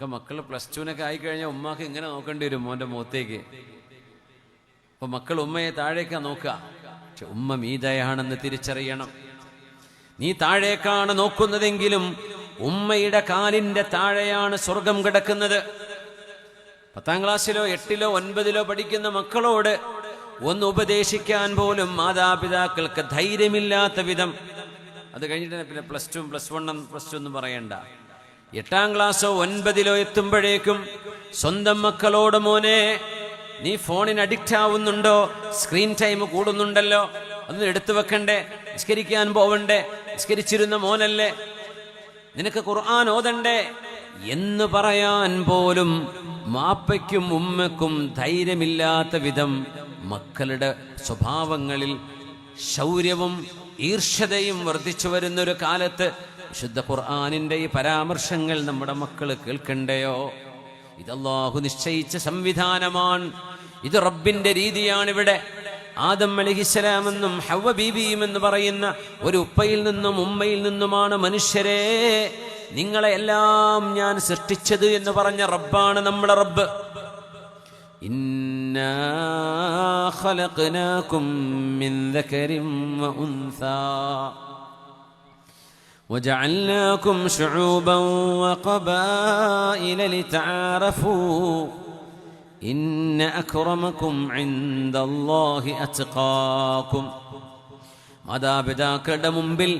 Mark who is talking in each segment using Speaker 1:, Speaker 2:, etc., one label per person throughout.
Speaker 1: ഒക്കെ മക്കൾ +2 ആയിക്കഴിഞ്ഞാൽ ഉമ്മാക്ക് ഇങ്ങനെ നോക്കേണ്ടി വരും മോൻ്റെ മുഖത്തേക്ക്. അപ്പൊ മക്കൾ ഉമ്മയെ താഴേക്കാ നോക്കുക. പക്ഷെ ഉമ്മ മീതയാണെന്ന് തിരിച്ചറിയണം. നീ താഴേക്കാണ് നോക്കുന്നതെങ്കിലും ഉമ്മയുടെ കാലിന്റെ താഴെയാണ് സ്വർഗം കിടക്കുന്നത്. 10ാം ക്ലാസ്സിലോ 8ലോ 9ലോ പഠിക്കുന്ന മക്കളോട് ഒന്ന് ഉപദേശിക്കാൻ പോലും മാതാപിതാക്കൾക്ക് ധൈര്യമില്ലാത്ത വിധം. അത് കഴിഞ്ഞിട്ട് പിന്നെ +2 +1 +2 ഒന്നും പറയണ്ട. 8ാം ക്ലാസ്സോ 9ലോ എത്തുമ്പോഴേക്കും സ്വന്തം മക്കളോട് മോനെ നീ ഫോണിന് അഡിക്റ്റ് ആവുന്നുണ്ടോ, സ്ക്രീൻ ടൈം കൂടുന്നുണ്ടല്ലോ, അതൊന്നും എടുത്തു വെക്കണ്ടേ, നിസ്കരിക്കാൻ പോവണ്ടേ, നിസ്കരിച്ചിരുന്ന മോനല്ലേ, നിനക്ക് ഖുർആൻ ഓതണ്ടേ എന്ന് പറയാൻ പോലും മാപ്പയ്ക്കും ഉമ്മയ്ക്കും ധൈര്യമില്ലാത്ത വിധം മക്കളുടെ സ്വഭാവങ്ങളിൽ ശൗര്യവും ഈർഷ്യതയും വർദ്ധിച്ചു വരുന്നൊരു കാലത്ത് വിശുദ്ധ ഖുർആനിന്റെ ഈ പരാമർശങ്ങൾ നമ്മുടെ മക്കൾ കേൾക്കണ്ടയോ? ഇത് അല്ലാഹു നിശ്ചയിച്ച സംവിധാനമാണ്. ഇത് റബ്ബിന്റെ രീതിയാണിവിടെ. ആദം അലൈഹിസ്സലാം എന്നും ഹവ്വ ബീബിയും എന്ന് പറയുന്ന ഒരു ഉപ്പയിൽ നിന്നും ഉമ്മയിൽ നിന്നുമാണ് മനുഷ്യരെ നിങ്ങളെ എല്ലാം ഞാൻ സൃഷ്ടിച്ചത് എന്ന് പറഞ്ഞ റബ്ബാണ് നമ്മുടെ റബ്ബ്. ഇന്നാ ഖലഖനാകും മിൻ ദകരിൻ വ ഉൻസാ വജഅൽനാകും ശുഊബൻ വഖബായില ലിതആറഫൂ ഇന്ന അക്രമക്കും ഇൻദല്ലാഹി അത്ഖാകും. മാതാപിതാക്കളുടെ മുമ്പിൽ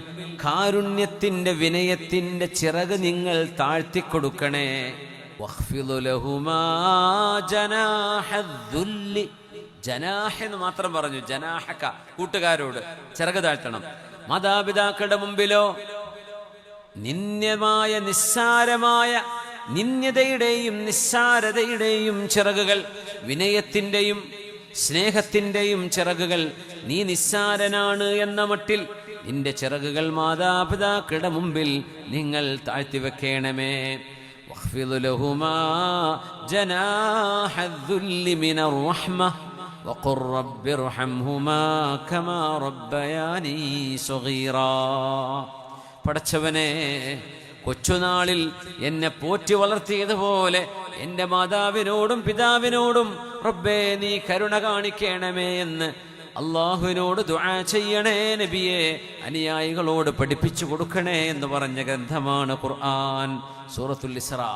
Speaker 1: കാരുണ്യത്തിന്റെ വിനയത്തിന്റെ ചിറക് നിങ്ങൾ താഴ്ത്തിക്കൊടുക്കണേ. വഖ്ഫിദു ലഹുമാ ജനാഹദ്ദുല്ലി. ജനാഹ എന്ന് മാത്രം പറഞ്ഞു. ജനാഹക കൂട്ടുകാരോട് ചിറക് താഴ്ത്തണം. മാതാപിതാക്കളുടെ മുമ്പിലോ നിന്ദ്യമായ നിസ്സാരമായ നിന്ദ്യതയുടെയും നിസ്സാരതയുടെയും ചിറകുകൾ, വിനയത്തിന്റെയും സ്നേഹത്തിന്റെയും ചിറകുകൾ, നീ നിസ്സാരനാണ് എന്ന മട്ടിൽ നിന്റെ ചിറകുകൾ മാതാപിതാക്കളുടെ മുമ്പിൽ നിങ്ങൾ താഴ്ത്തിവെക്കണമേ. വഖ്ഫിദ് ലഹുമാ ജനാഹദ്ദുല്ലി മിനർ റഹ്മ വഖുർ റബ്ബിർഹംഹുമാ കമാ റബ്ബയാനി സഗീറാ. പടച്ചവനെ, കൊച്ചുനാളിൽ എന്നെ പോറ്റി വളർത്തിയതുപോലെ എൻ്റെ മാതാവിനോടും പിതാവിനോടും റബ്ബേ നീ കരുണ കാണിക്കണമേ എന്ന് അള്ളാഹുവിനോട് ദുആ ചെയ്യണേ നബിയെ, അനുയായികളോട് പഠിപ്പിച്ചു കൊടുക്കണേ എന്ന് പറഞ്ഞ ഗ്രന്ഥമാണ് ഖുർആൻ. സൂറത്തുൽ ഇസ്രാ.